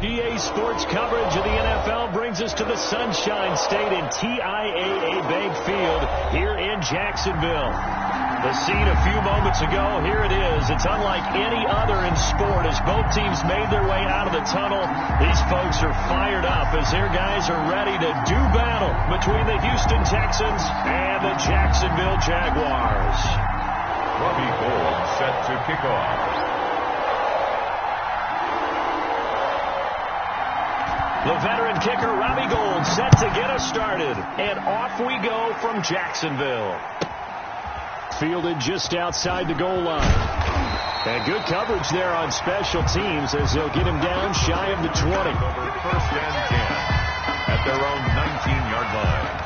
EA Sports coverage of the NFL brings us to the Sunshine State in TIAA Bank Field here in Jacksonville. The scene a few moments ago, here it is. It's unlike any other in sport as both teams made their way out of the tunnel. These folks are fired up as their guys are ready to do battle between the Houston Texans and the Jacksonville Jaguars. Robbie Gould set to kick off. The veteran kicker, Robbie Gould, set to get us started. And off we go from Jacksonville. Fielded just outside the goal line. And good coverage there on special teams as they'll get him down shy of the 20. Over first and 10 at their own 19-yard line.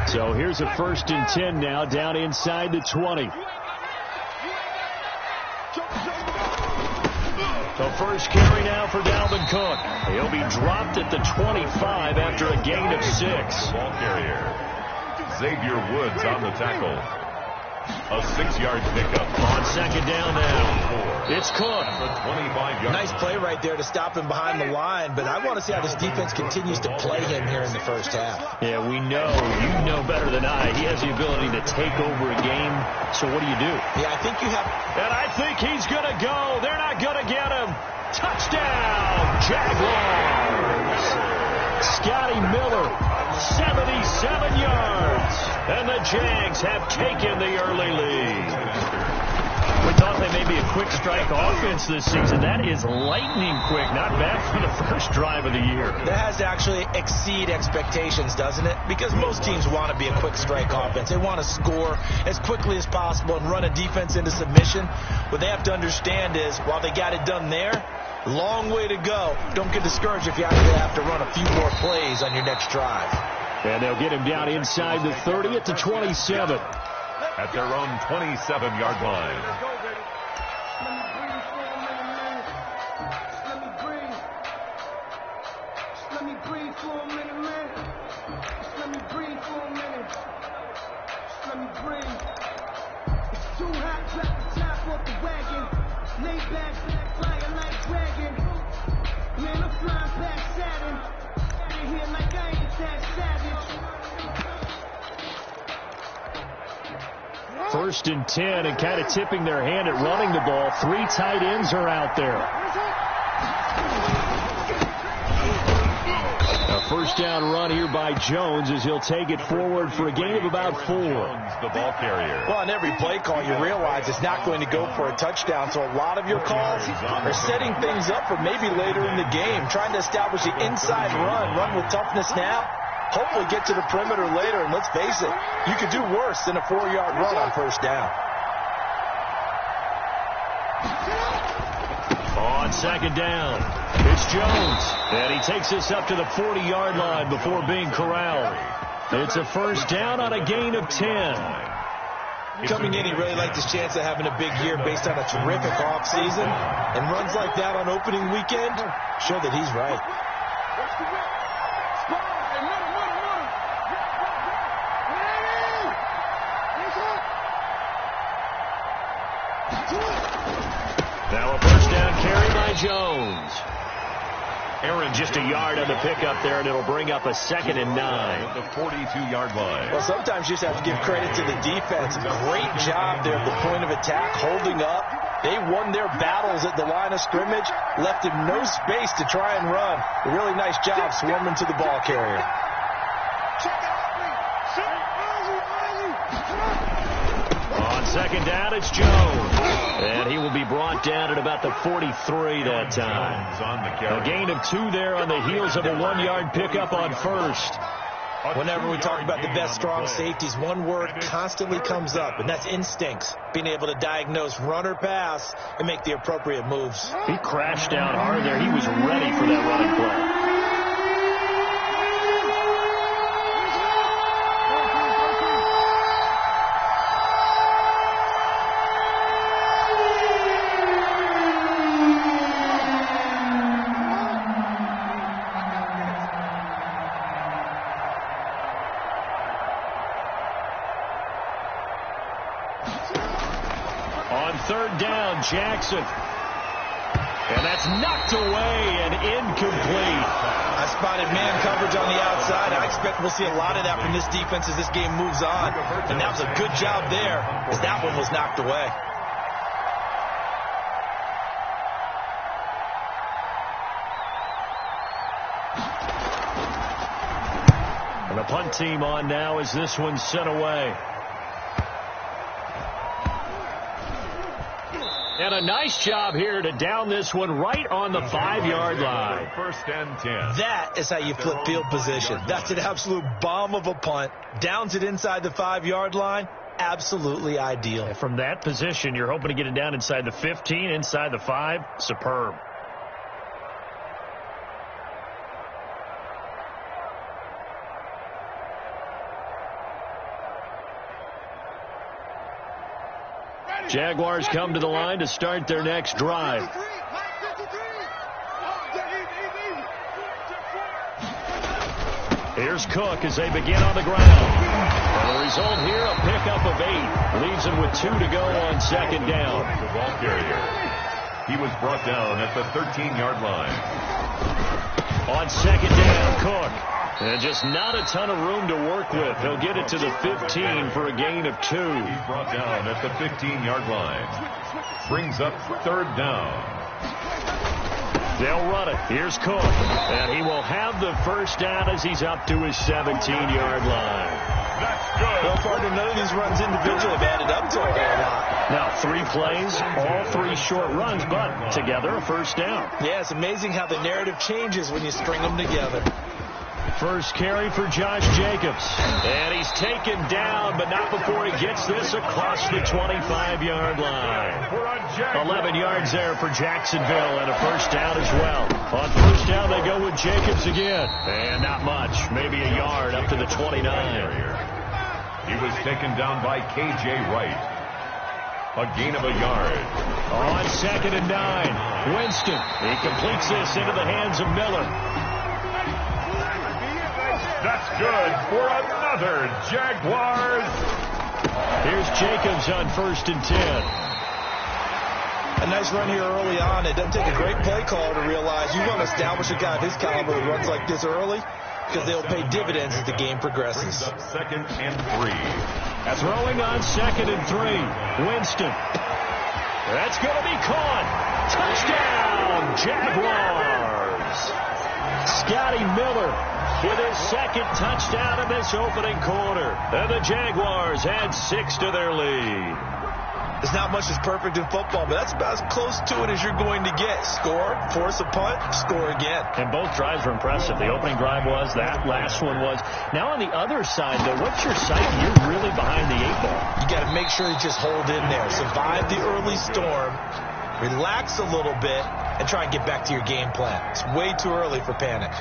So here's a 1st and 10 now down inside the 20. The first carry now for Dalvin Cook. He'll be dropped at the 25 after a gain of 6. Ball carrier. Xavier Woods on the tackle. A 6-yard pickup. On second down now. It's Cook. Nice play right there to stop him behind the line, but I want to see how this defense continues to play him here in the first half. Yeah, we know. You know better than I. He has the ability to take over a game. So what do you do? Yeah, I think you have. And I think he's going to go. They're not going to get him. Touchdown, Jaguars. Scotty Miller, 77 yards. And the Jags have taken the early lead. We thought they may be a quick strike offense this season. That is lightning quick. Not bad for the first drive of the year. That has to actually exceed expectations, doesn't it? Because most teams want to be a quick strike offense. They want to score as quickly as possible and run a defense into submission. What they have to understand is, while they got it done there, long way to go. Don't get discouraged if you actually have to run a few more plays on your next drive. And they'll get him down inside the 30 at the 27. At their own 27-yard line. First and 10, and kind of tipping their hand at running the ball. 3 tight ends are out there. A first down run here by Jones as he'll take it forward for a gain of about 4. The ball carrier. Well, on every play call, you realize it's not going to go for a touchdown, so a lot of your calls are setting things up for maybe later in the game, trying to establish the inside run with toughness now. Hopefully get to the perimeter later, and let's face it, you could do worse than a 4-yard run on first down. On second down, it's Jones, and he takes us up to the 40-yard line before being corralled. It's a first down on a gain of 10. Coming in, he really liked his chance of having a big year based on a terrific offseason, and runs like that on opening weekend show that he's right. Now a first down carry by Jones. Aaron just a yard on the pickup there, and it'll bring up a 2nd and 9. The 42-yard line. Well, sometimes you just have to give credit to the defense. Great job there at the point of attack, holding up. They won their battles at the line of scrimmage, left him no space to try and run. A really nice job swarming to the ball carrier. On second down, it's Jones. And he will be brought down at about the 43 that time. A gain of 2 there on the heels of a 1-yard pickup on first. Whenever we talk about the best strong safeties, one word constantly comes up, and that's instincts. Being able to diagnose run or pass and make the appropriate moves. He crashed down hard there. He was ready for that running play. On third down, Jackson. And that's knocked away and incomplete. I spotted man coverage on the outside. I expect we'll see a lot of that from this defense as this game moves on. And that was a good job there as that one was knocked away. And the punt team on now as this one's sent away. And a nice job here to down this one right on the 5-yard line. First and 10. That is how you flip field position. That's an absolute bomb of a punt. Downs it inside the 5-yard line. Absolutely ideal. And from that position, you're hoping to get it down inside the 15, inside the 5. Superb. Jaguars come to the line to start their next drive. Here's Cook as they begin on the ground. And the result here, a pickup of 8. Leaves them with 2 to go on second down. The ball carrier. He was brought down at the 13-yard line. On second down, Cook. And just not a ton of room to work with. They'll get it to the 15 for a gain of 2. He's brought down at the 15-yard line. Brings up third down. They'll run it. Here's Cook. And he will have the first down as he's up to his 17-yard line. That's good. Well, partner, none of these runs individually have added up to a whole lot. Now, 3 plays, all 3 short runs, but together a first down. Yeah, it's amazing how the narrative changes when you string them together. First carry for Josh Jacobs. And he's taken down, but not before he gets this across the 25-yard line. 11 yards there for Jacksonville and a first down as well. On first down, they go with Jacobs again. And not much, maybe a yard up to the 29. He was taken down by K.J. Wright. A gain of a yard. On second and 9, Winston. He completes this into the hands of Miller. That's good for another Jaguars. Here's Jacobs on first and 10. A nice run here early on. It doesn't take a great play caller to realize you want to establish a guy of his caliber who runs like this early because they'll pay dividends as the game progresses. Brings up second and 3. Throwing on second and 3. Winston. That's going to be caught. Touchdown, Jaguars. Scotty Miller with his second touchdown in this opening quarter. And the Jaguars add 6 to their lead. There's not much that's perfect in football, but that's about as close to it as you're going to get. Score, force a punt, score again. And both drives were impressive. The opening drive was, that last one was. Now on the other side, though, what's your sight? You're really behind the 8 ball. You got to make sure you just hold in there. Survive the early storm, relax a little bit, and try and get back to your game plan. It's way too early for panic.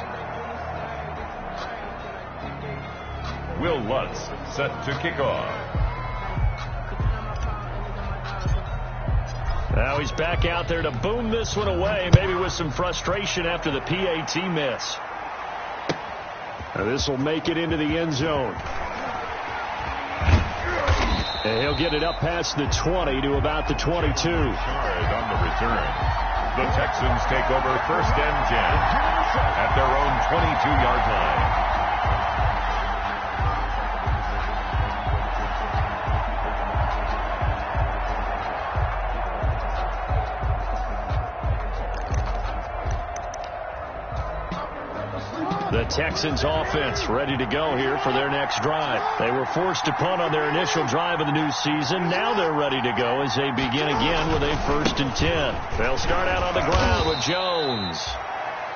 Will Lutz set to kick off. Now he's back out there to boom this one away, maybe with some frustration after the PAT miss. Now this will make it into the end zone. And he'll get it up past the 20 to about the 22. Yard on the return. The Texans take over first and 10 at their own 22-yard line. The Texans offense ready to go here for their next drive. They were forced to punt on their initial drive of the new season. Now they're ready to go as they begin again with a first and 10. They'll start out on the ground with Jones.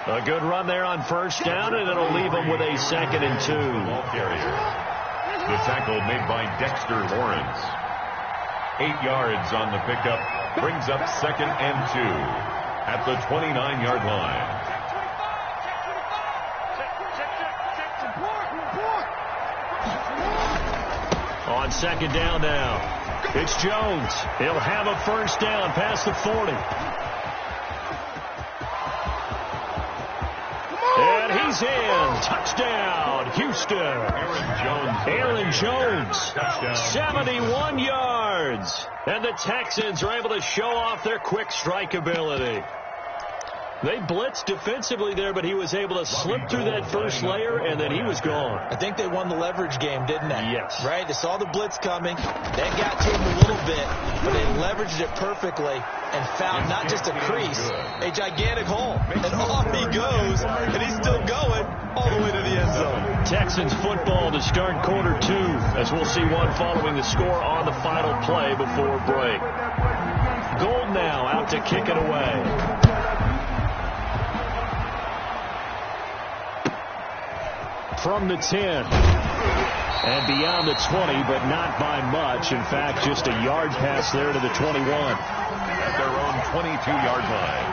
A good run there on first down, and it'll leave them with a 2nd and 2. Ball carrier. The tackle made by Dexter Lawrence. 8 yards on the pickup. Brings up 2nd and 2 at the 29-yard line. On 2nd down now, it's Jones. He'll have a first down past the 40. And he's in. Touchdown, Houston. Aaron Jones. Touchdown. 71 yards. And the Texans are able to show off their quick strike ability. They blitzed defensively there, but he was able to slip through that first layer, and then he was gone. I think they won the leverage game, didn't they? Yes. Right? They saw the blitz coming. That got to him a little bit, but they leveraged it perfectly and found not just a crease, a gigantic hole. And off he goes, and he's still going all the way to the end zone. Texans football to start quarter 2, as we'll see one following the score on the final play before break. Gold now out to kick it away. From the 10 and beyond the 20, but not by much. In fact, just a yard pass there to the 21. At their own 22-yard line.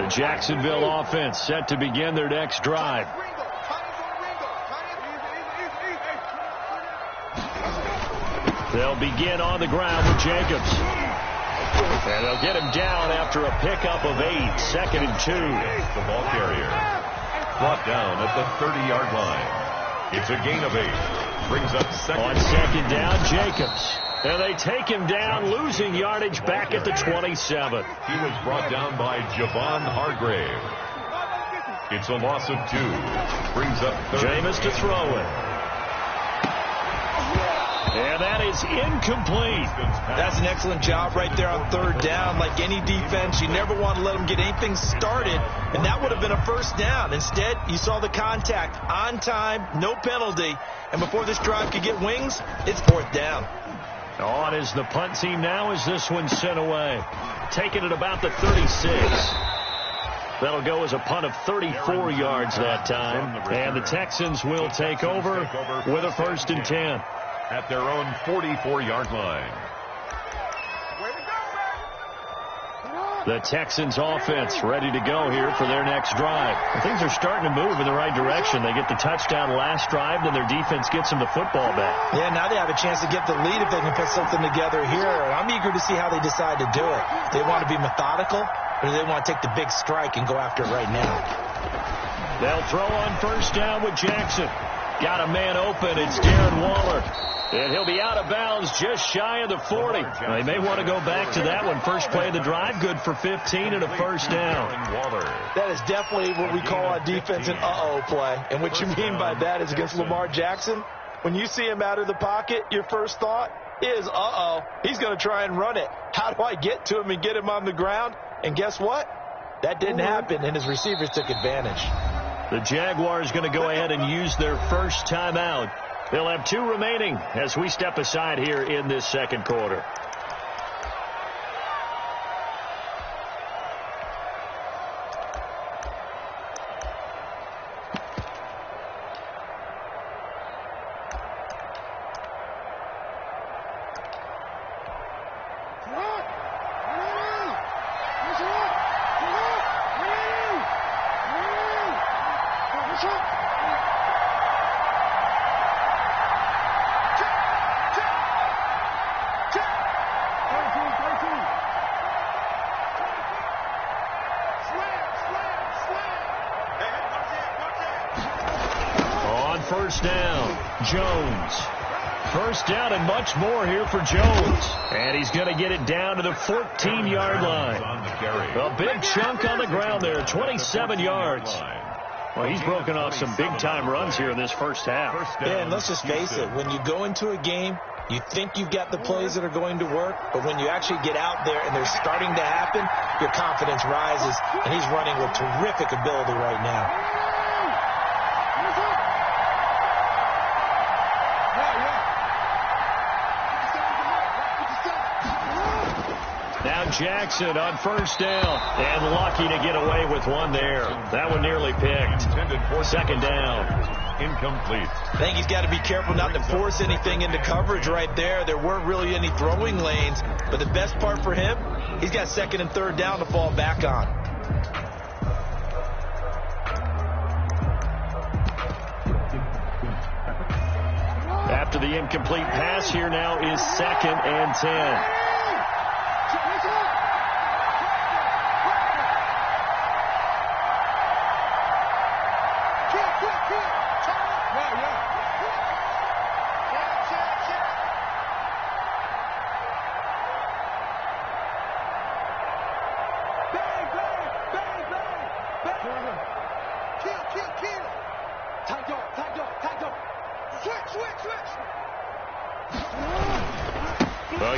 The Jacksonville offense set to begin their next drive. They'll begin on the ground with Jacobs. And they'll get him down after a pickup of 8, 2nd and 2. The ball carrier brought down at the 30-yard line. It's a gain of 8. Brings up 2nd. On 2nd down, Jacobs. And they take him down, losing yardage back at the 27. He was brought down by Javon Hargrave. It's a loss of 2. Brings up 3rd. Jameis to throw it. And that is incomplete. That's an excellent job right there on 3rd down. Like any defense, you never want to let them get anything started, and that would have been a first down. Instead, you saw the contact on time, no penalty, and before this drive could get wings, it's 4th down. On is the punt team now as this one's sent away. Taking it about the 36. That'll go as a punt of 34 yards that time. And the Texans will take over with a 1st and 10. At their own 44-yard line. The Texans offense ready to go here for their next drive. Things are starting to move in the right direction. They get the touchdown last drive, then their defense gets them the football back. Yeah, now they have a chance to get the lead if they can put something together here. I'm eager to see how they decide to do it. They want to be methodical, or do they want to take the big strike and go after it right now? They'll throw on 1st down with Jackson. Got a man open. It's Darren Waller. And he'll be out of bounds just shy of the 40. They may want to go back to that one. First play of the drive, good for 15 and a 1st down. That is definitely what we call on defense an uh-oh play. And what you mean by that is against Lamar Jackson, when you see him out of the pocket, your first thought is, uh-oh, he's going to try and run it. How do I get to him and get him on the ground? And guess what? That didn't happen, and his receivers took advantage. The Jaguars going to go ahead and use their first timeout. They'll have 2 remaining as we step aside here in this 2nd quarter. First down, Jones. First down and much more here for Jones. And he's going to get it down to the 14-yard line. A big chunk on the ground there, 27 yards. Well, he's broken off some big-time runs here in this first half. Yeah, and let's just face it. When you go into a game, you think you've got the plays that are going to work, but when you actually get out there and they're starting to happen, your confidence rises, and he's running with terrific ability right now. on Jackson on first down. And lucky to get away with one there. That one nearly picked. Second down. Incomplete. I think he's got to be careful not to force anything into coverage right there. There weren't really any throwing lanes. But the best part for him, he's got second and third down to fall back on. After the incomplete pass, here now is second and 10.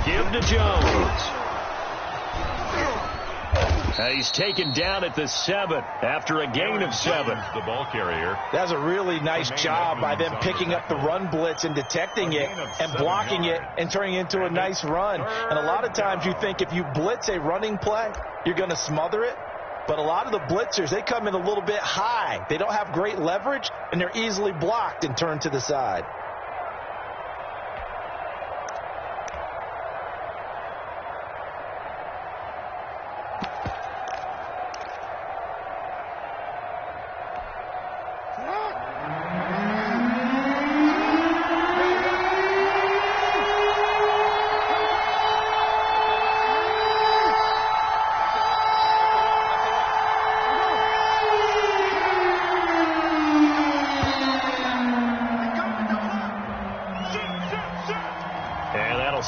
Give to Jones. He's taken down at the 7 after a gain of 7. The ball carrier. That's a really nice job by them picking up the run blitz and detecting it and blocking it and turning it into a nice run. And a lot of times you think if you blitz a running play, you're going to smother it. But a lot of the blitzers, they come in a little bit high. They don't have great leverage, and they're easily blocked and turned to the side.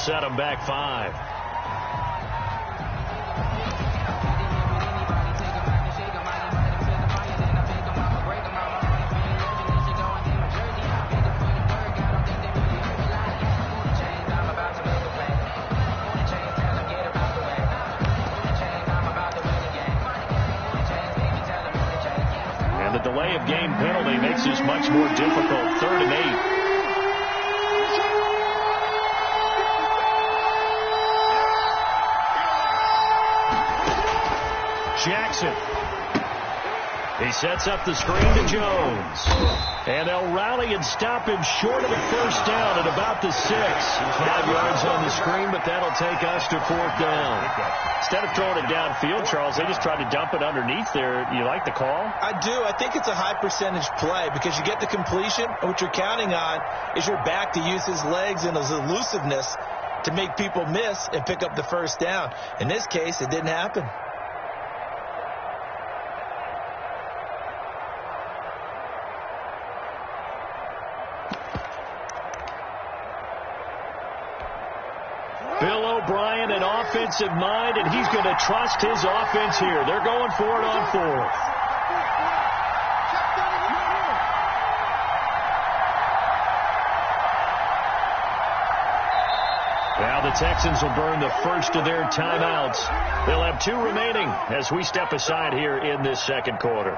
Set him back 5. And the delay of game penalty makes this much more difficult. 3rd and 8. Jackson. He sets up the screen to Jones. And they'll rally and stop him short of the first down at about the 6. 5 yards on the screen, but that'll take us to 4th down. Instead of throwing it downfield, Charles, they just tried to dump it underneath there. You like the call? I do. I think it's a high percentage play because you get the completion, and what you're counting on is your back to use his legs and his elusiveness to make people miss and pick up the first down. In this case, it didn't happen. Bill O'Brien, an offensive mind, and he's going to trust his offense here. They're going for it on 4th. Now the Texans will burn the first of their timeouts. They'll have 2 remaining as we step aside here in this second quarter.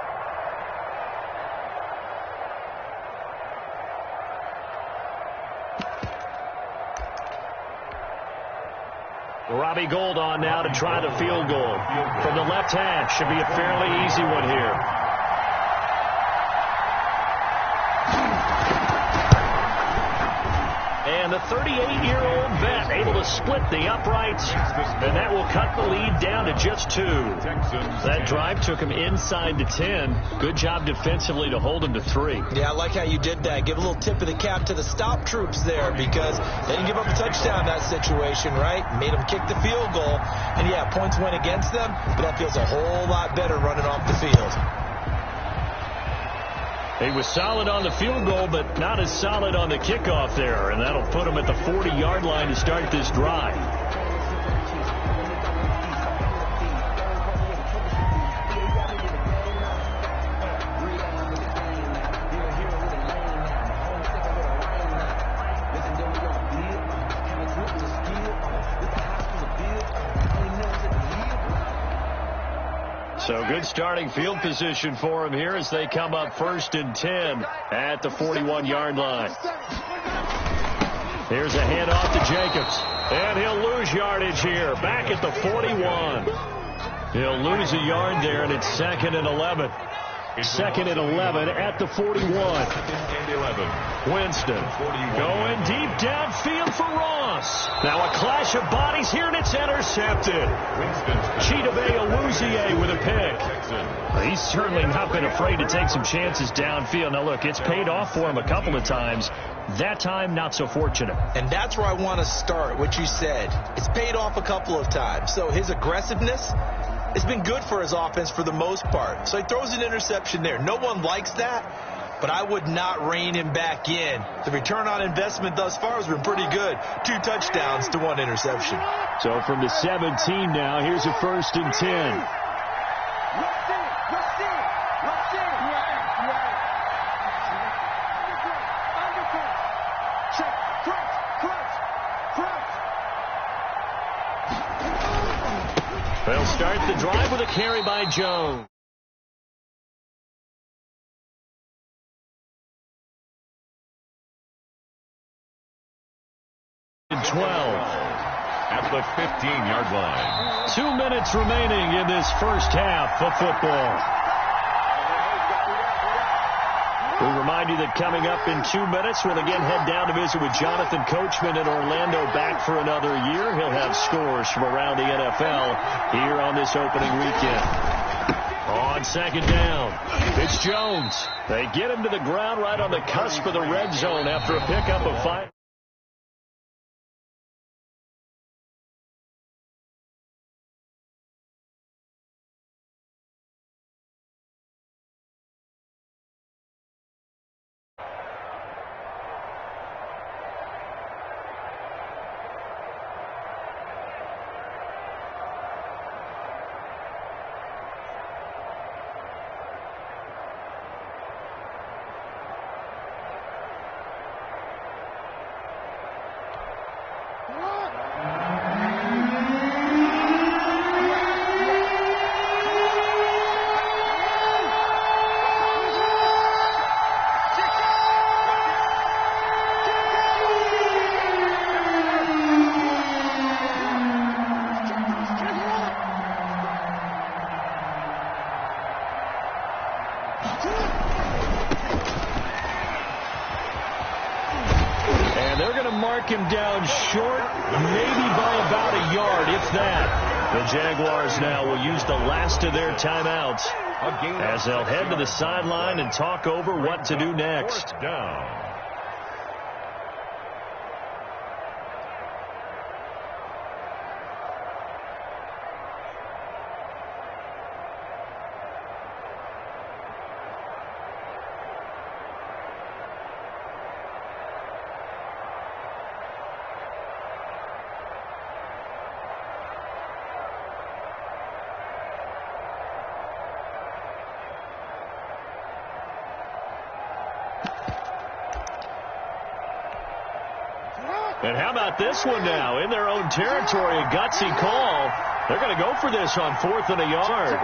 Robbie Gould on now to try the field goal. From the left hash, should be a fairly easy one here. And the 38-year-old vet able to split the uprights, and that will cut the lead down to just 2. That drive took him inside the 10. Good job defensively to hold him to 3. Yeah, I like how you did that. Give a little tip of the cap to the stop troops there because they didn't give up a touchdown in that situation, right? Made them kick the field goal. And, yeah, points went against them, but that feels a whole lot better running off the field. He was solid on the field goal, but not as solid on the kickoff there, and that'll put him at the 40-yard line to start this drive. So good starting field position for him here as they come up 1st and 10 at the 41-yard line. Here's a handoff to Jacobs. And he'll lose yardage here. Back at the 41. He'll lose a yard there, and it's 2nd and 11. 2nd and 11 at the 41. Winston going deep downfield for Ross. Now a clash of bodies here, and it's intercepted. Chidobe Awuzie with a pick. He's certainly not been afraid to take some chances downfield. Now, look, it's paid off for him a couple of times. That time, not so fortunate. And that's where I want to start, what you said. It's paid off a couple of times. So his aggressiveness, it's been good for his offense for the most part. So he throws an interception there. No one likes that, but I would not rein him back in. The return on investment thus far has been pretty good. 2 touchdowns to 1 interception. So from the 17 now, here's a 1st and 10. They'll start the drive with a carry by Jones. 12. At the 15-yard line. 2 minutes remaining in this first half of football. We remind you that coming up in 2 minutes, we'll again head down to visit with Jonathan Coachman in Orlando, back for another year. He'll have scores from around the NFL here on this opening weekend. On 2nd down, it's Jones. They get him to the ground right on the cusp of the red zone after a pickup of 5. Him down short, maybe by about a yard, if that. The Jaguars now will use the last of their timeouts as they'll head to the sideline and talk over what to do next. 4th down. And how about this one now? In their own territory, a gutsy call. They're going to go for this on 4th and a yard.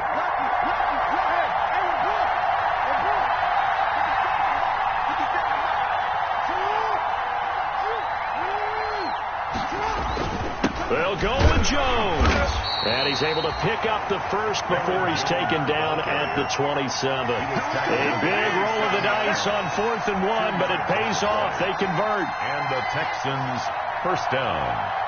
They'll go with Jones. And he's able to pick up the first before he's taken down at the 27. A big roll of the dice on 4th and 1, but it pays off. They convert. And the Texans first down.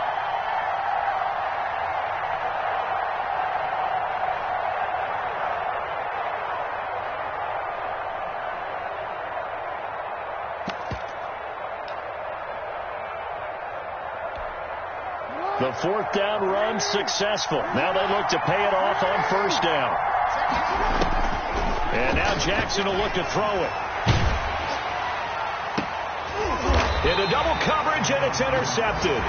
The 4th down run successful. Now they look to pay it off on 1st down. And now Jackson will look to throw it. Into double coverage, and it's intercepted.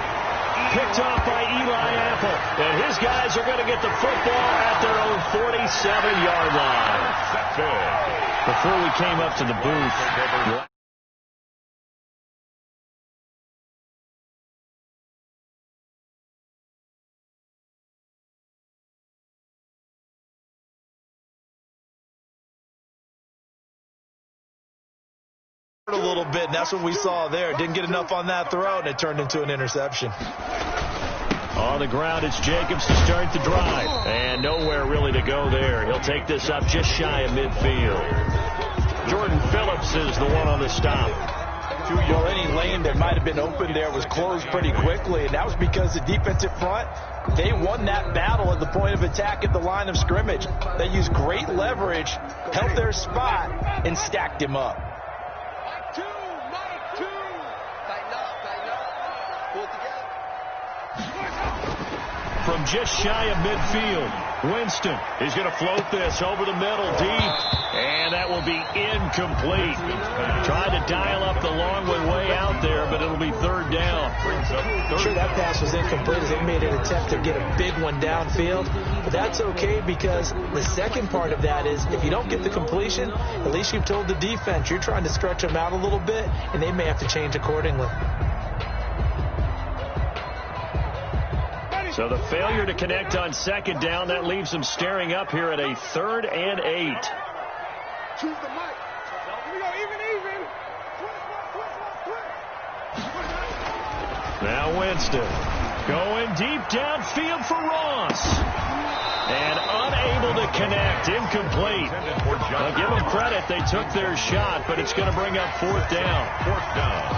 Picked off by Eli Apple. And his guys are going to get the football at their own 47-yard line. Before we came up to the booth, a little bit, and that's what we saw there. Didn't get enough on that throw, and it turned into an interception. On the ground, it's Jacobs to start the drive. And nowhere really to go there. He'll take this up just shy of midfield. Jordan Phillips is the one on the stop. Well, any lane that might have been open there was closed pretty quickly, and that was because the defensive front, they won that battle at the point of attack at the line of scrimmage. They used great leverage, held their spot, and stacked him up. From just shy of midfield, Winston is going to float this over the middle deep, and that will be incomplete. Tried to dial up the long way out there, but it'll be third down. I'm sure that pass was incomplete as they made an attempt to get a big one downfield, but that's okay because the second part of that is if you don't get the completion, at least you've told the defense you're trying to stretch them out a little bit, and they may have to change accordingly. So the failure to connect on second down, that leaves them staring up here at a 3rd and 8. Choose the mic. Here we go, even. Now Winston going deep downfield for Ross. And unable to connect, incomplete. I'll give them credit, they took their shot, but it's going to bring up 4th down.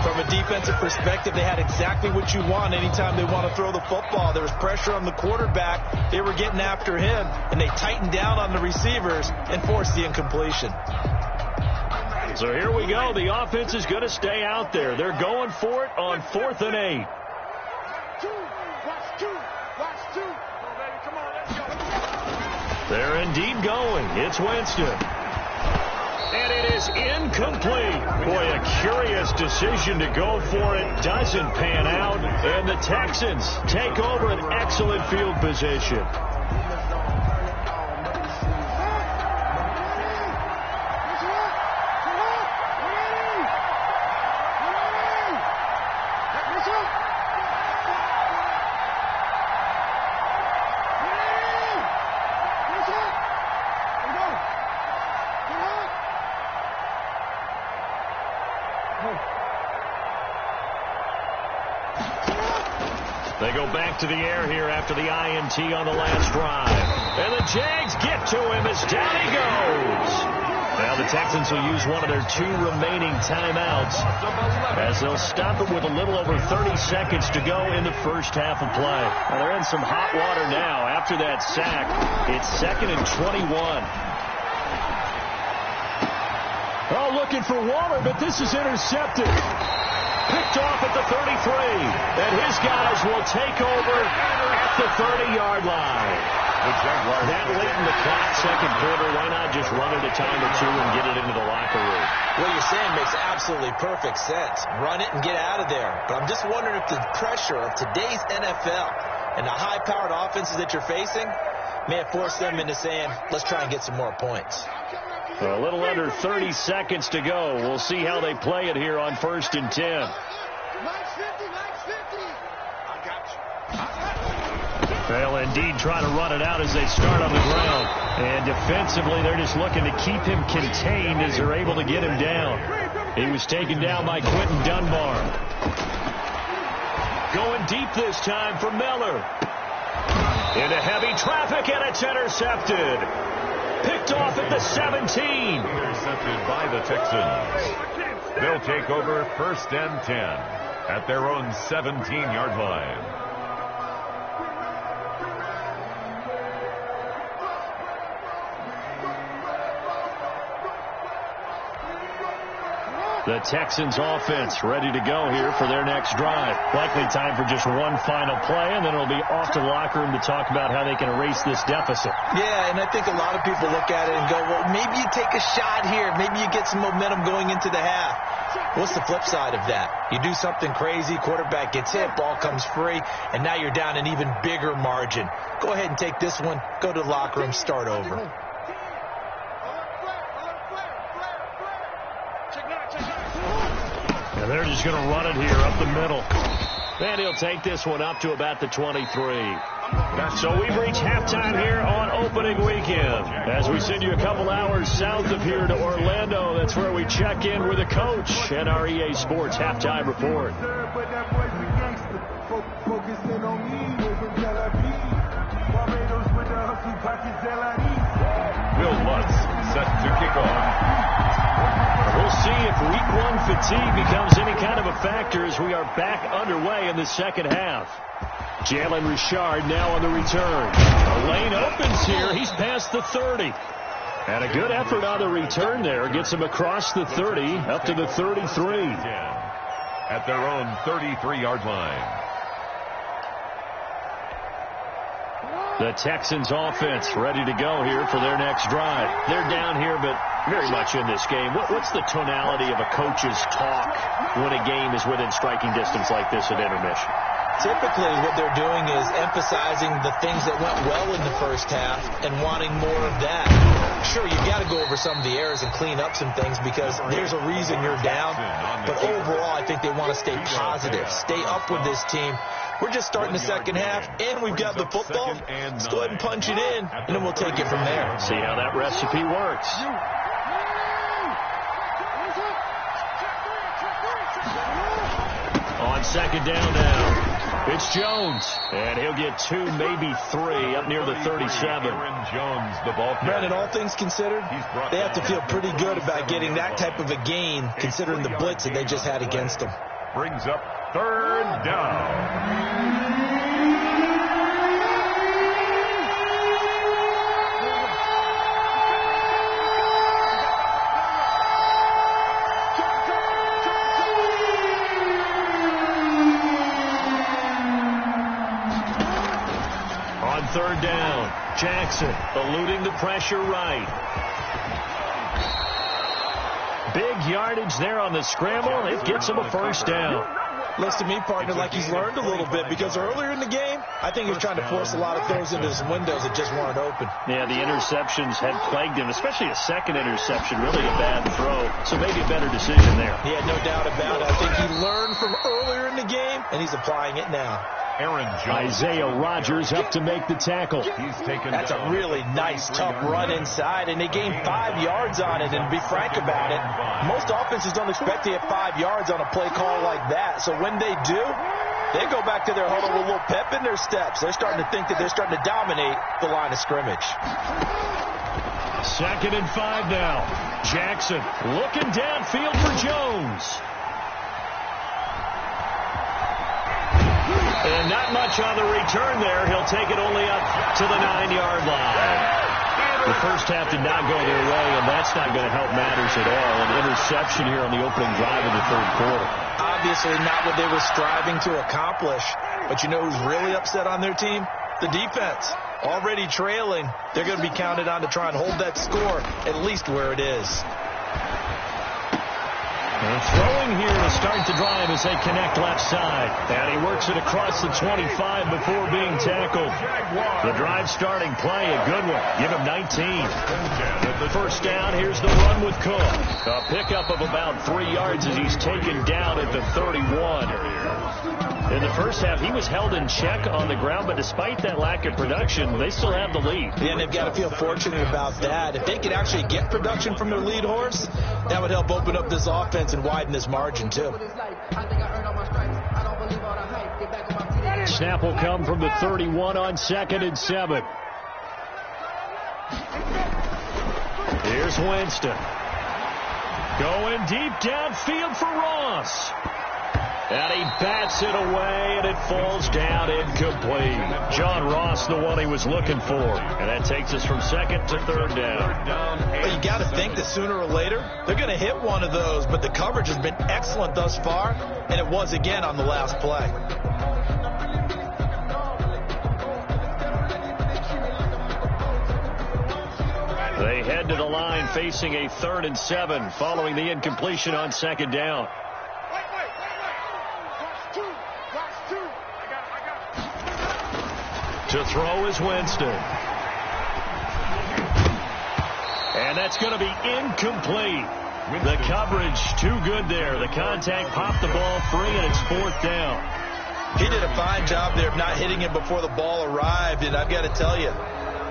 From a defensive perspective, they had exactly what you want anytime they want to throw the football. There was pressure on the quarterback. They were getting after him, and they tightened down on the receivers and forced the incompletion. So here we go. The offense is going to stay out there. They're going for it on 4th and 8. They're indeed going. It's Winston. And it is incomplete. Boy, a curious decision to go for it. Doesn't pan out. And the Texans take over an excellent field position. They go back to the air here after the INT on the last drive. And the Jags get to him as down he goes. Now the Texans will use one of their 2 remaining timeouts as they'll stop it with a little over 30 seconds to go in the first half of play. Well, they're in some hot water now after that sack. It's 2nd and 21. Oh, looking for Waller, but this is intercepted. Picked off at the 33, and his guys will take over at the 30-yard line. That late in the clock, second quarter, why not just run it a time or two and get it into the locker room? What you're saying makes absolutely perfect sense. Run it and get out of there. But I'm just wondering if the pressure of today's NFL and the high-powered offenses that you're facing may have forced them into saying, let's try and get some more points. A little under 30 seconds to go. We'll see how they play it here on 1st and 10. They'll indeed try to run it out as they start on the ground. And defensively, they're just looking to keep him contained as they're able to get him down. He was taken down by Quentin Dunbar. Going deep this time for Miller. Into heavy traffic, and it's intercepted. Picked off at the 17. Intercepted by the Texans. They'll take over 1st and 10 at their own 17-yard line. The Texans offense ready to go here for their next drive. Likely time for just one final play, and then it'll be off to the locker room to talk about how they can erase this deficit. Yeah, and I think a lot of people look at it and go, well, maybe you take a shot here. Maybe you get some momentum going into the half. What's the flip side of that? You do something crazy, quarterback gets hit, ball comes free, and now you're down an even bigger margin. Go ahead and take this one, go to the locker room, start over. And they're just going to run it here up the middle. And he'll take this one up to about the 23. So we've reached halftime here on opening weekend. As we send you a couple hours south of here to Orlando, that's where we check in with the coach and our EA Sports halftime report. Will Lutz set to kick off. We'll see if week one fatigue becomes any kind of a factor as we are back underway in the second half. Jalen Richard now on the return. A lane opens here. He's past the 30. And a good effort on the return there. Gets him across the 30 up to the 33. At their own 33-yard line. The Texans offense ready to go here for their next drive. They're down here, but very much in this game. What's the tonality of a coach's talk when a game is within striking distance like this at intermission? Typically, what they're doing is emphasizing the things that went well in the first half and wanting more of that. Sure, you've got to go over some of the errors and clean up some things because there's a reason you're down. But overall, I think they want to stay positive, stay up with this team. We're just starting the second half, and we've got the football. Let's go ahead and punch it in, and then we'll take it from there. See how that recipe works. On second down now. It's Jones, and he'll get 2, maybe 3 up near the 37. Aaron Jones, the ball carrier. Brandon, all things considered, they have to feel pretty good about getting that type of a gain considering the blitz that they just had against them. Brings up third down. Third down. Jackson eluding the pressure right. Big yardage there on the scramble. It gets him a first down. Looks to me, partner, like he's learned a little bit because earlier in the game, I think he was trying to force a lot of throws into some windows that just weren't open. Yeah, the interceptions had plagued him, especially a second interception, really a bad throw. So maybe a better decision there. Yeah, no doubt about it. I think he learned from earlier in the game, and he's applying it now. Aaron Jones. Isaiah Rodgers up to make the tackle. That's a really nice, tough run inside, and they gained 5 yards on it. And to be frank about it, most offenses don't expect to get 5 yards on a play call like that. So when they do, they go back to their huddle with a little pep in their steps. They're starting to think that they're starting to dominate the line of scrimmage. 2nd and 5 now. Jackson looking downfield for Jones. And not much on the return there. He'll take it only up to the 9-yard line. The first half did not go their way, and that's not going to help matters at all. An interception here on the opening drive of the third quarter. Obviously not what they were striving to accomplish. But you know who's really upset on their team? The defense. Already trailing. They're going to be counted on to try and hold that score at least where it is. And throwing here to start the drive as they connect left side. And he works it across the 25 before being tackled. The drive starting play, a good one. Give him 19. The first down, here's the run with Cook. A pickup of about 3 yards as he's taken down at the 31. In the first half, he was held in check on the ground, but despite that lack of production, they still have the lead. Yeah, and they've got to feel fortunate about that. If they could actually get production from their lead horse, that would help open up this offense and widen this margin, too. Snap will come from the 31 on 2nd and 7. Here's Winston. Going deep downfield for Ross. And he bats it away, and it falls down incomplete. John Ross, the one he was looking for. And that takes us from 2nd to 3rd down. Well, you got to think that sooner or later, they're going to hit one of those. But the coverage has been excellent thus far, and it was again on the last play. They head to the line facing a 3rd and 7 following the incompletion on 2nd down. To throw is Winston. And that's going to be incomplete. The coverage too good there. The contact popped the ball free, and it's 4th down. He did a fine job there of not hitting him before the ball arrived, and I've got to tell you,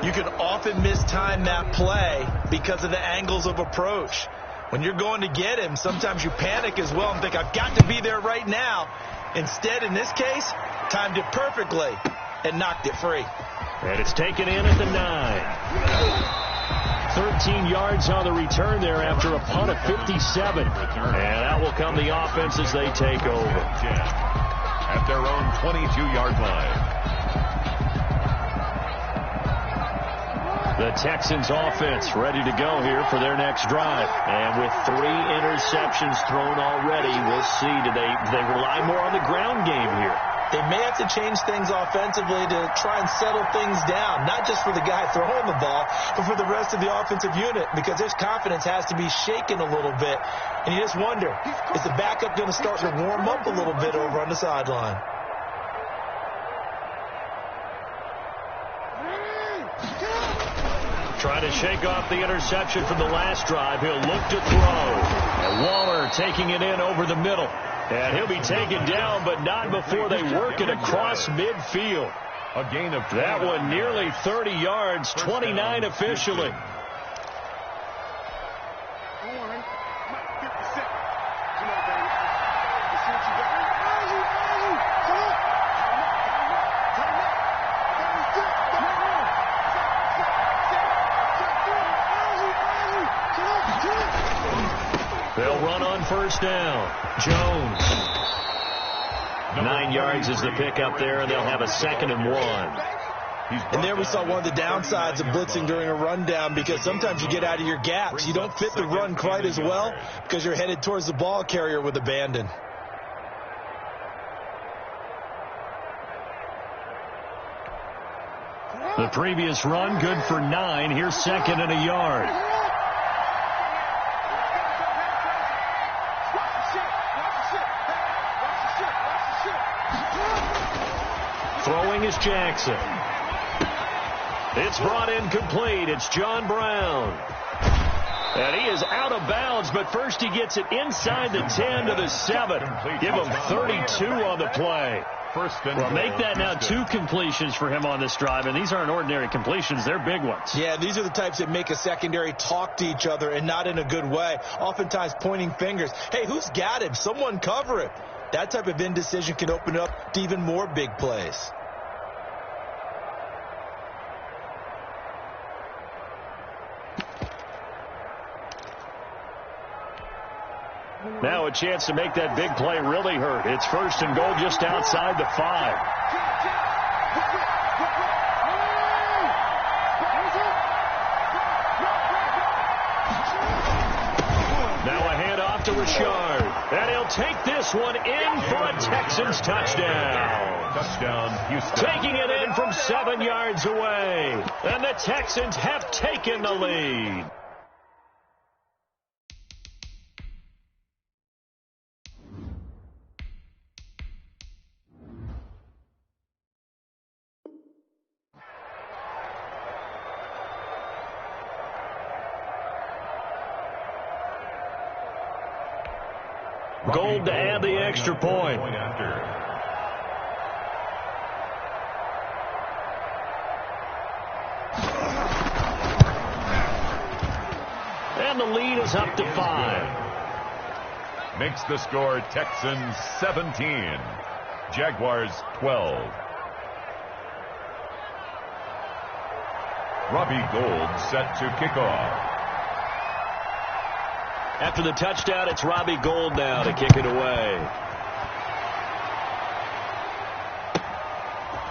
you can often mistime that play because of the angles of approach. When you're going to get him, sometimes you panic as well and think, I've got to be there right now. Instead, in this case, timed it perfectly and knocked it free. And it's taken in at the 9. 13 yards on the return there after a punt of 57. And out will come the offense as they take over. At their own 22-yard line. The Texans offense ready to go here for their next drive. And with 3 interceptions thrown already, we'll see. Do they rely more on the ground game here? They may have to change things offensively to try and settle things down, not just for the guy throwing the ball, but for the rest of the offensive unit, because his confidence has to be shaken a little bit. And you just wonder, is the backup going to start to warm up a little bit over on the sideline? Trying to shake off the interception from the last drive. He'll look to throw. And Waller taking it in over the middle. And he'll be taken down, but not before they work it across midfield. A gain of that one nearly 30 yards, 29 officially. They'll run on first down. Jones. 9 yards is the pickup there, and they'll have a 2nd and 1. And there we saw one of the downsides of blitzing during a rundown, because sometimes you get out of your gaps. You don't fit the run quite as well because you're headed towards the ball carrier with abandon. The previous run, good for 9. Here's 2nd and a yard. Throwing is Jackson. It's brought in complete. It's John Brown. And he is out of bounds, but first he gets it inside the 10 to the 7. Give him 32 on the play. Well, make that now 2 completions for him on this drive, and these aren't ordinary completions. They're big ones. Yeah, these are the types that make a secondary talk to each other, and not in a good way. Oftentimes pointing fingers. Hey, who's got him? Someone cover him. That type of indecision can open up to even more big plays. Now a chance to make that big play really hurt. It's 1st and goal just outside the 5. Now a handoff to Richard. And he'll take this one in for a Texans touchdown. Touchdown, Houston. Taking it in from 7 yards away. And the Texans have taken the lead. Gold to add the extra point. And the lead is up to 5. Makes the score Texans 17. Jaguars 12. Robbie Gould set to kick off. After the touchdown, it's Robbie Gould now to kick it away.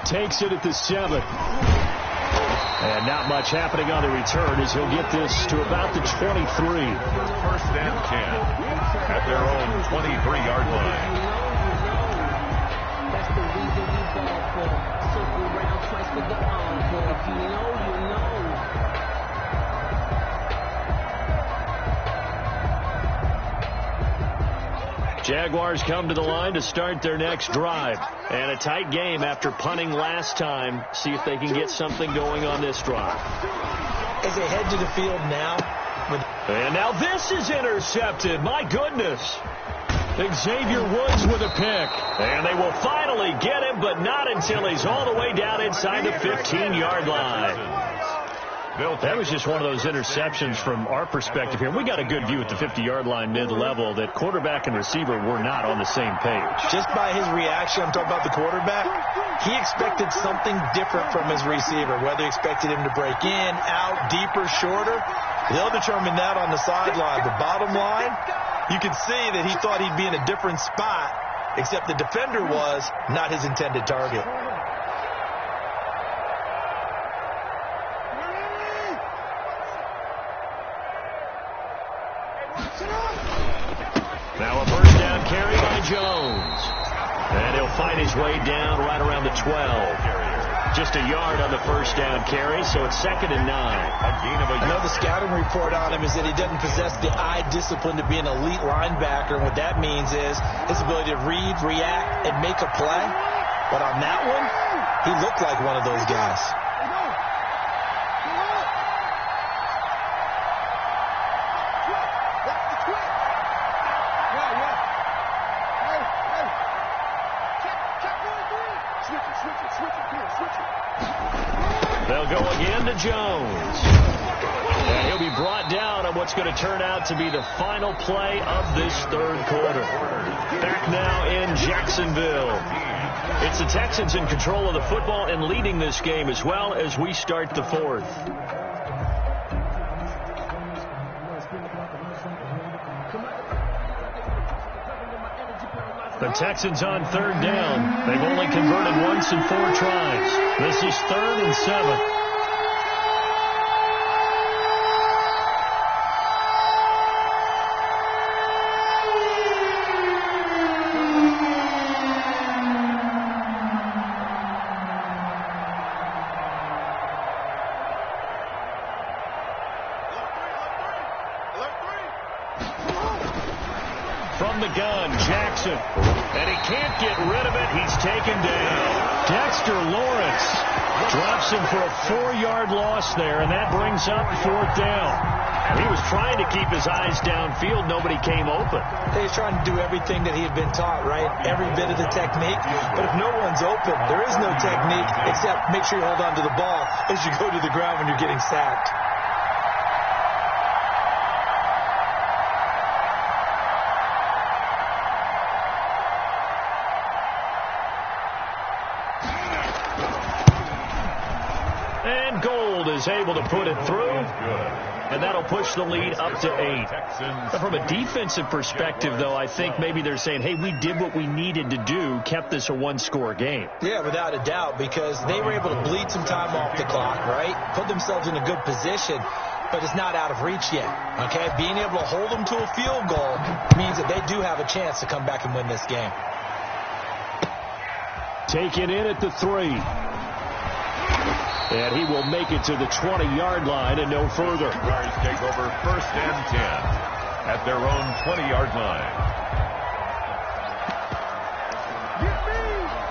Takes it at the 7. And not much happening on the return as he'll get this to about the 23. 1st and 10 at their own 23-yard line. That's the reason we ball for. Circle around twice with the encore. If you know, you know. Jaguars come to the line to start their next drive. And a tight game after punting last time. See if they can get something going on this drive. As they head to the field now. And now this is intercepted. My goodness. Xavier Woods with a pick. And they will finally get him, but not until he's all the way down inside the 15-yard line. That was just one of those interceptions from our perspective here. We got a good view at the 50-yard line mid-level that quarterback and receiver were not on the same page. Just by his reaction, I'm talking about the quarterback, he expected something different from his receiver, whether he expected him to break in, out, deeper, shorter. They'll determine that on the sideline. The bottom line, you can see that he thought he'd be in a different spot, except the defender was not his intended target. Now a first down carry by Jones. And he'll find his way down right around the 12. Just a yard on the first down carry, so it's 2nd and 9. I know the scouting report on him is that he doesn't possess the eye discipline to be an elite linebacker. And what that means is his ability to read, react, and make a play. But on that one, he looked like one of those guys. They'll go again to Jones. And he'll be brought down on what's going to turn out to be the final play of this third quarter. Back now in Jacksonville. It's the Texans in control of the football and leading this game as well as we start the fourth. The Texans on third down. They've only converted once in 4 tries. This is 3rd and 7. From the gun, Jackson. And he can't get rid of it. He's taken down. Dexter Lawrence drops him for a 4-yard loss there, and that brings up 4th down. He was trying to keep his eyes downfield. Nobody came open. He's trying to do everything that he had been taught, right? Every bit of the technique. But if no one's open, there is no technique except make sure you hold on to the ball as you go to the ground when you're getting sacked. And Gold is able to put it through, and that'll push the lead up to 8. But from a defensive perspective, though, I think maybe they're saying, hey, we did what we needed to do, kept this a 1-score game. Yeah, without a doubt, because they were able to bleed some time off the clock, right? Put themselves in a good position, but it's not out of reach yet, okay? Being able to hold them to a field goal means that they do have a chance to come back and win this game. Taken in at the 3. And he will make it to the 20-yard line and no further. Jaguars take over 1st and 10 at their own 20-yard line.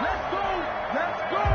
Let's go! Let's go!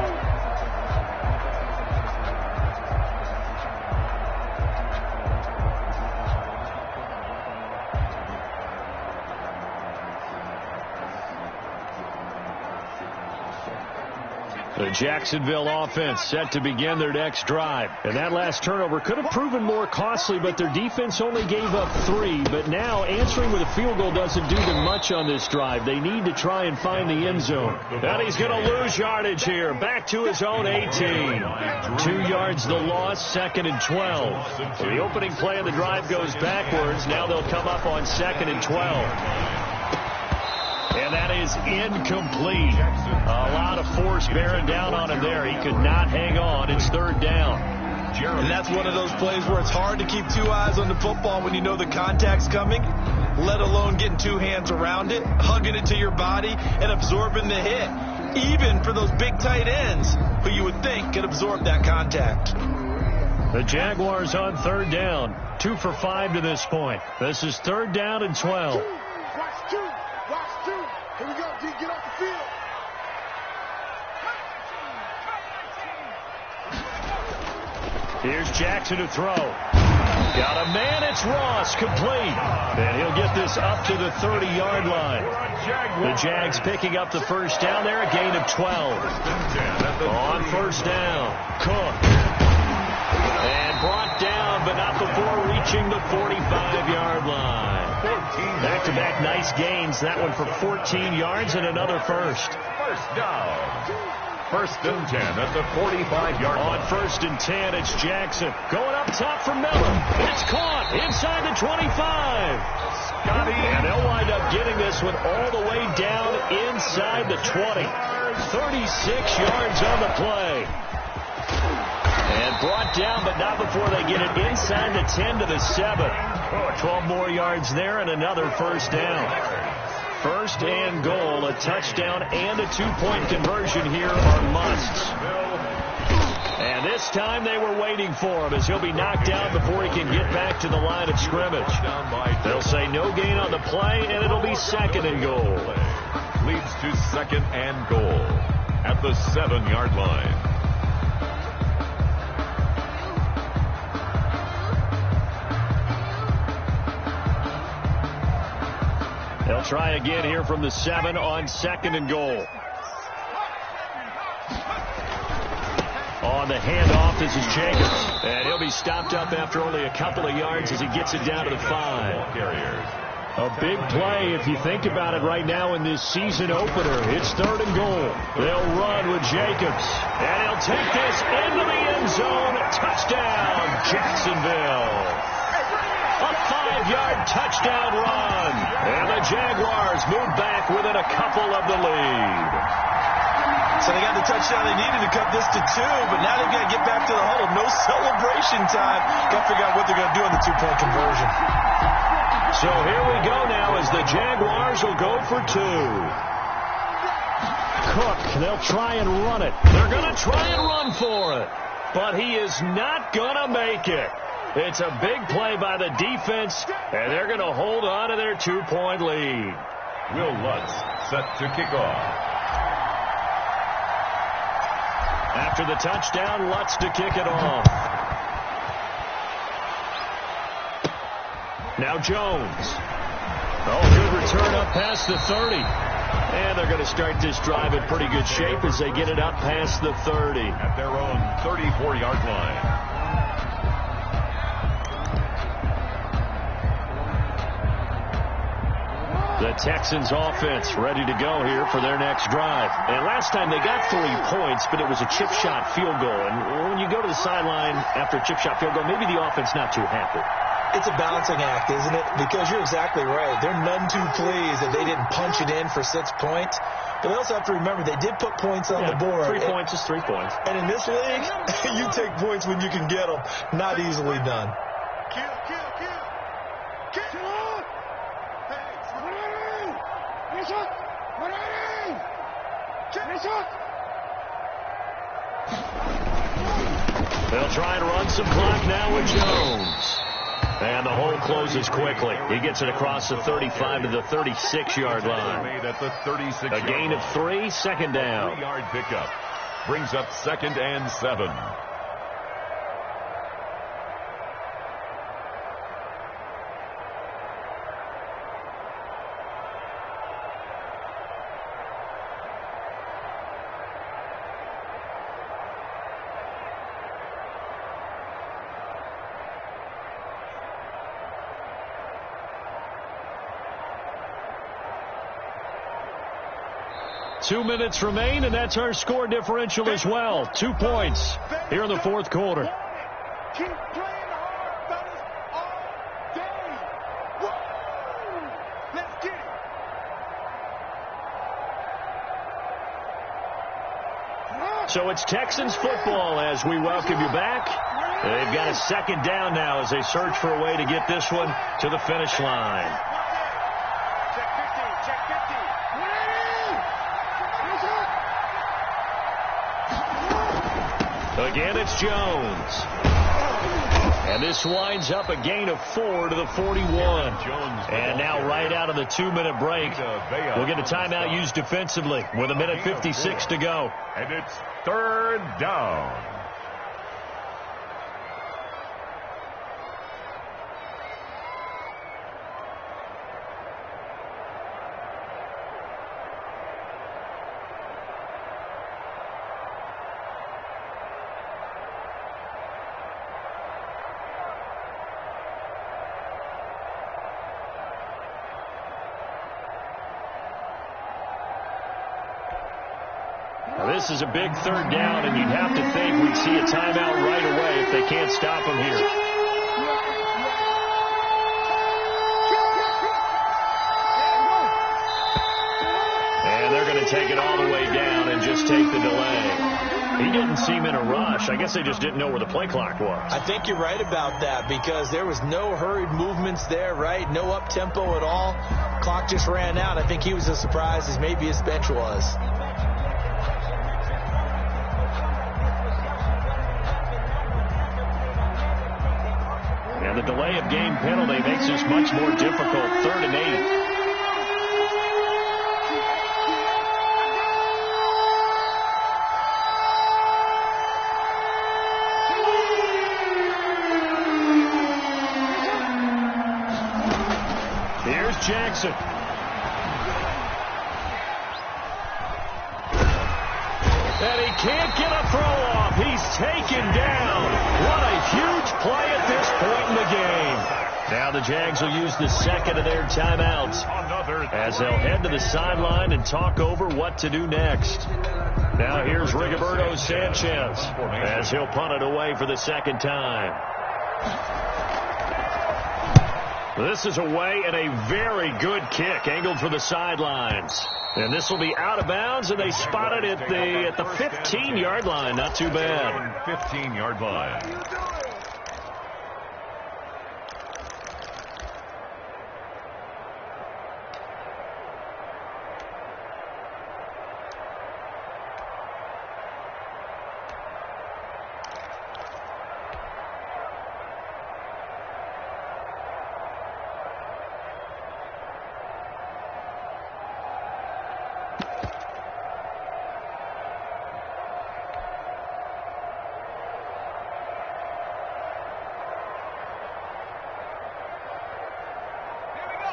The Jacksonville offense set to begin their next drive. And that last turnover could have proven more costly, but their defense only gave up 3. But now answering with a field goal doesn't do them much on this drive. They need to try and find the end zone. And he's going to lose yardage here. Back to his own 18. 2 yards the loss, 2nd and 12. So the opening play of the drive goes backwards. Now they'll come up on 2nd and 12. And that is incomplete. A lot of force bearing down on him there. He could not hang on. It's 3rd down. And that's one of those plays where it's hard to keep 2 eyes on the football when you know the contact's coming, let alone getting 2 hands around it, hugging it to your body, and absorbing the hit. Even for those big tight ends who you would think could absorb that contact. The Jaguars on 3rd down. 2 for 5 to this point. This is 3rd down and 12. Watch 2. Watch 2. Here we go. Get off the field. Here's Jackson to throw. Got a man, it's Ross, complete. And he'll get this up to the 30-yard line. The Jags picking up the first down there, a gain of 12. On first down, Cook. And brought down, but not before reaching the 45-yard line. Back-to-back nice gains. That one for 14 yards and another first. First down. First and 10 at the 45-yard line. On first and 10, it's Jackson. Going up top for Miller. It's caught inside the 25. And they'll wind up getting this one all the way down inside the 20. 36 yards on the play. And brought down, but not before they get it inside the 10 to the 7. 12 more yards there and another first down. First and goal, a touchdown and a two-point conversion here are musts. And this time they were waiting for him as he'll be knocked down before he can get back to the line of scrimmage. They'll say no gain on the play, and it'll be second and goal. Leads to second and goal at the 7-yard line. They'll try again here from the 7 on second and goal. On the handoff, this is Jacobs. And he'll be stopped up after only a couple of yards as he gets it down to the 5. A big play if you think about it right now in this season opener. It's third and goal. They'll run with Jacobs. And he'll take this into the end zone. Touchdown, Jacksonville. A 5-yard touchdown run. And the Jaguars move back within a couple of the lead. So they got the touchdown they needed to cut this to 2, but now they've got to get back to the huddle. No celebration time. Got to figure out what they're going to do on the two-point conversion. So here we go now as the Jaguars will go for 2. Cook, they'll try and run it. They're going to try and run for it. But he is not going to make it. It's a big play by the defense, and they're going to hold on to their 2-point lead. Will Lutz set to kick off. After the touchdown, Lutz to kick it off. Now Jones. Oh, good return up past the 30. And they're going to start this drive in pretty good shape as they get it up past the 30. At their own 34-yard line. The Texans offense ready to go here for their next drive. And last time they got 3 points, but it was a chip shot field goal. And when you go to the sideline after a chip shot field goal, maybe the offense not too happy. It's a balancing act, isn't it? Because you're exactly right. They're none too pleased that they didn't punch it in for 6 points. But they also have to remember they did put points on the board. 3 points is 3 points. And in this league, you take points when you can get them. Not easily done. They'll try and run some clock now with Jones. And the hole closes quickly. He gets it across the 35 to the 36-yard line. A gain of 3, second down. 3-yard pickup. Brings up second and 7. Two minutes remain, and that's our score differential as well. 2 points here in the fourth quarter. Keep playing hard, fellas, all day. Woo! Let's get it. So it's Texans football as we welcome you back. They've got a second down now as they search for a way to get this one to the finish line. Again, it's Jones. And this winds up a gain of 4 to the 41. And now right out of the 2-minute break, we'll get a timeout used defensively with 1:56 to go. And it's third down. Now, this is a big third down, and you'd have to think we'd see a timeout right away if they can't stop him here. And they're going to take it all the way down and just take the delay. He didn't seem in a rush. I guess they just didn't know where the play clock was. I think you're right about that because there was no hurried movements there, right? No up-tempo at all. Clock just ran out. I think he was as surprised as maybe his bench was. And the delay of game penalty makes this much more difficult. 3rd and 8. Jackson. And he can't get a throw off. He's taken down. What a huge play at this point in the game. Now the Jags will use the second of their timeouts as they'll head to the sideline and talk over what to do next. Now here's Rigoberto Sanchez as he'll punt it away for the second time. This is away and a very good kick angled for the sidelines. And this will be out of bounds, and they spot it at the 15-yard line. Not too bad. 15-yard line.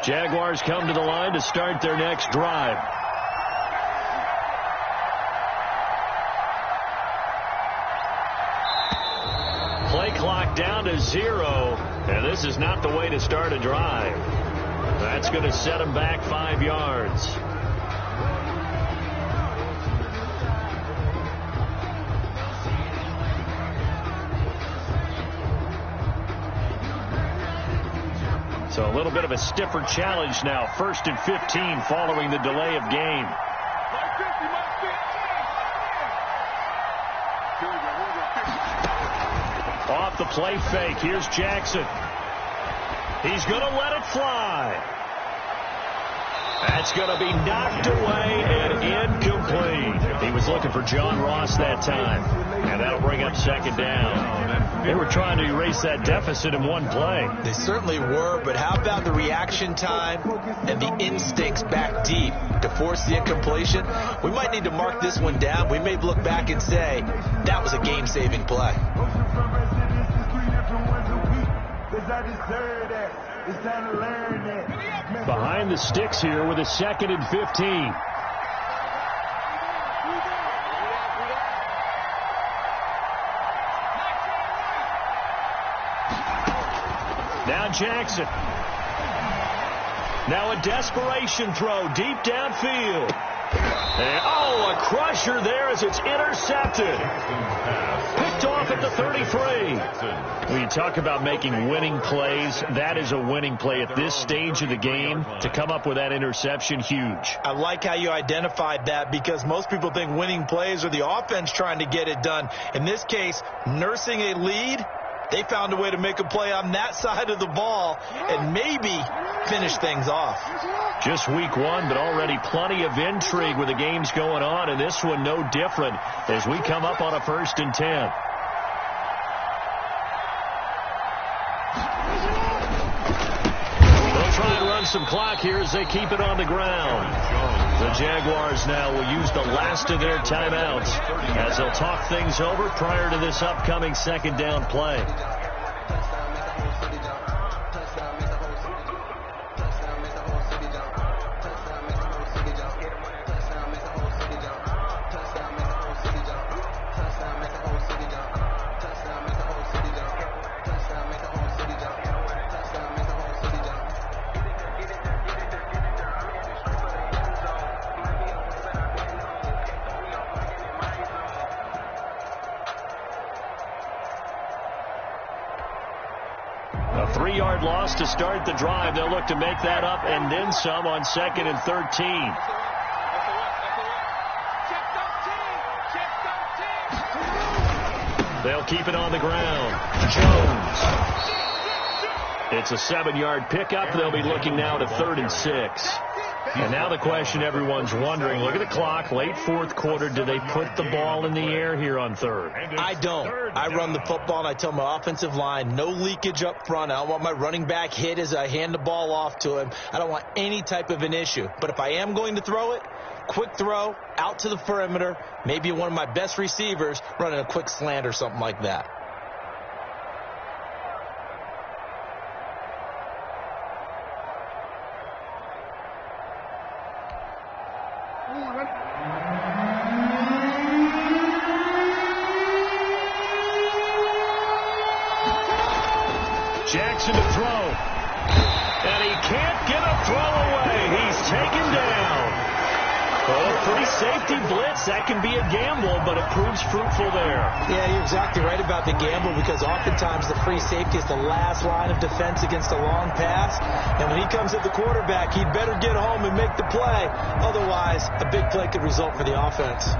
Jaguars come to the line to start their next drive. Play clock down to 0, and this is not the way to start a drive. That's going to set them back 5 yards. So a little bit of a stiffer challenge now. 1st and 15 following the delay of game. Off the play fake. Here's Jackson. He's going to let it fly. That's going to be knocked away and incomplete. He was looking for John Ross that time. And that'll bring up 2nd down. They were trying to erase that deficit in one play. They certainly were, but how about the reaction time and the instincts back deep to force the incompletion? We might need to mark this one down. We may look back and say that was a game-saving play. Behind the sticks here with a 2nd and 15. Now Jackson. Now a desperation throw deep downfield. And, a crusher there as it's intercepted. Picked off at the 33. When you talk about making winning plays, that is a winning play at this stage of the game. To come up with that interception, huge. I like how you identified that because most people think winning plays are the offense trying to get it done. In this case, nursing a lead, they found a way to make a play on that side of the ball and maybe finish things off. Just week 1, but already plenty of intrigue with the games going on, and this one no different as we come up on a 1st and 10. They'll try and run some clock here as they keep it on the ground. The Jaguars now will use the last of their timeouts as they'll talk things over prior to this upcoming 2nd down play. 3-yard loss to start the drive. They'll look to make that up and then some on 2nd and 13. They'll keep it on the ground. Jones. It's a 7-yard pickup. They'll be looking now to 3rd and 6. And now the question everyone's wondering, look at the clock, late 4th quarter, do they put the ball in the air here on 3rd? I don't. I run the football, and I tell my offensive line, no leakage up front. I don't want my running back hit as I hand the ball off to him. I don't want any type of an issue. But if I am going to throw it, quick throw, out to the perimeter, maybe one of my best receivers running a quick slant or something like that. Jackson to throw. And he can't get a throw away. He's taken down. Oh, free safety blitz. That can be a gamble, but it proves fruitful there. Yeah, you're exactly right about the gamble, because oftentimes the free safety is the last line of defense against a long pass. And when he comes at the quarterback, he'd better get home and make the play. Otherwise, a big play could result for the offense.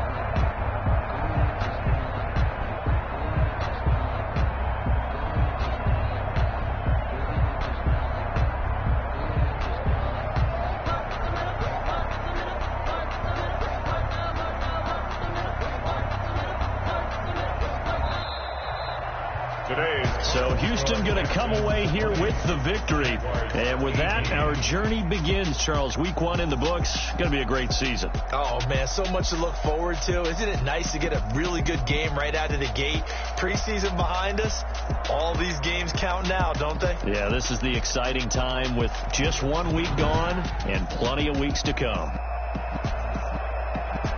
So Houston going to come away here with the victory. And with that, our journey begins, Charles. Week 1 in the books. Going to be a great season. Oh, man, so much to look forward to. Isn't it nice to get a really good game right out of the gate? Preseason behind us. All these games count now, don't they? Yeah, this is the exciting time with just 1 week gone and plenty of weeks to come.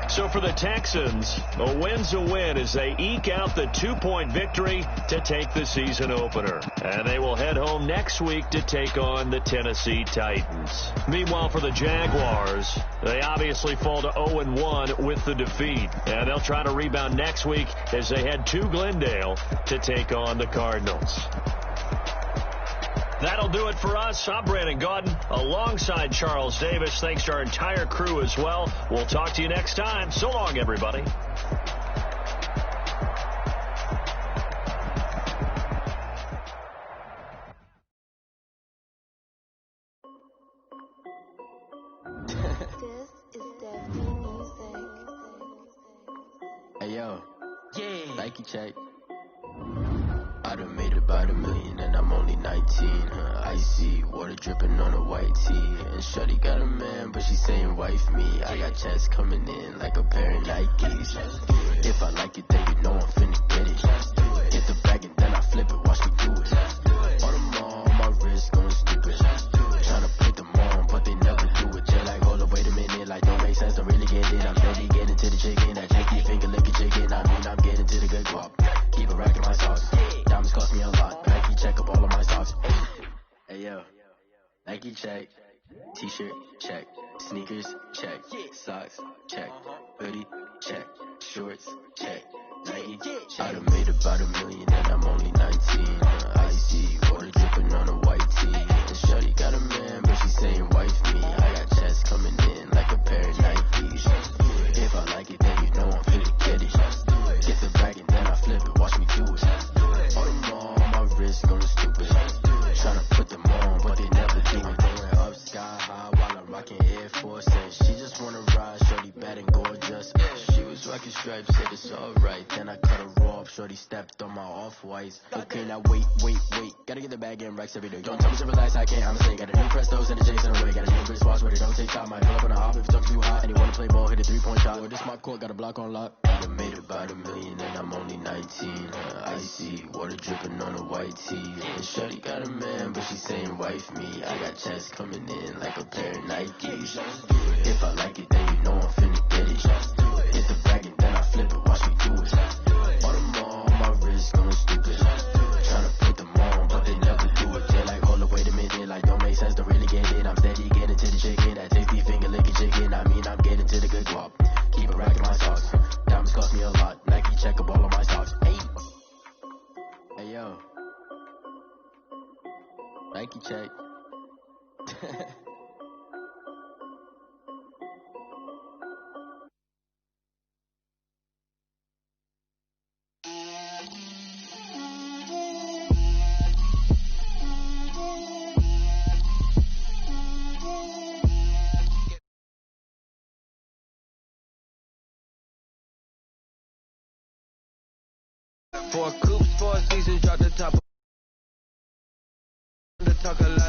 So for the Texans, a win's a win as they eke out the 2-point victory to take the season opener. And they will head home next week to take on the Tennessee Titans. Meanwhile, for the Jaguars, they obviously fall to 0-1 with the defeat. And they'll try to rebound next week as they head to Glendale to take on the Cardinals. That'll do it for us. I'm Brandon Gaudin alongside Charles Davis. Thanks to our entire crew as well. We'll talk to you next time. So long, everybody. Hey, yo. Yeah. Nike check. I done made about $1 million and I'm only 19. Icy water dripping on a white tee. And shorty got a man, but she saying wife me. I got checks coming in like a pair of Nikes. If I like it, then you know I'm finna get it. Get the bag and then I flip it, watch me do it. On the mall, my wrist going stupid. Tryna put them on, but they never do it. Just like, hold up, wait a minute, like don't make sense, don't really get it. I'm steady getting to the chicken, that janky finger licking chicken. I mean, I'm getting to the good guap. Keep it racking my sauce. Diamonds cost me a lot. Nike check up all of my socks. Hey yo, Nike check. T-shirt check. Sneakers check. Socks check. Hoodie check. Shorts check. Nike check. I done made about $1 million and I'm only 19. Icy water dripping on a white tee. And shorty got a man, but she saying wife me. I got checks coming in like a pair of Nikes. If I like it, then you know I'm finna get it. Get the bag and then I flip it, watch me do it. On the mall, my wrist going stupid. Tryna put them on, but they never do it. Going up sky high while I'm rocking Air Force. And she just wanna ride, shorty bad and gorgeous. She was rocking stripes, said it's alright. Then I cut her off, shorty stepped on my off-whites. Okay, now wait. Gotta get the bag and racks every day. Don't tell me to relax, I can't, I'm saying. Got a new Prestos and a Jason away. Got a new wristwatch where they don't take time. Might pull up on a hop if it's up too hot. And you wanna play ball, hit a 3-point shot. Well, this my court, got a block on lock. I done made about $1 million and I'm only 19. Icy water dripping on a white tee. And shorty got a man, but she saying wife me. I got checks coming in like a pair of Nikes. If I like it, then you know I'm finna get it. Hit the bag and then I flip it, watch me do it. On the mall, my wrist going stupid. Tryna put them on, but they never do it. Just like, hold up, wait a minute, like don't make sense, don't really get it. I'm steady getting to the chicken, that tasty finger licking chicken. I mean, I'm getting to the good guap. Keep it racking my socks. Diamonds cost me a lot. Nike check up all of my socks. Hey yo. check. Four coops, 4 seasons, drop the top. The talk a lot.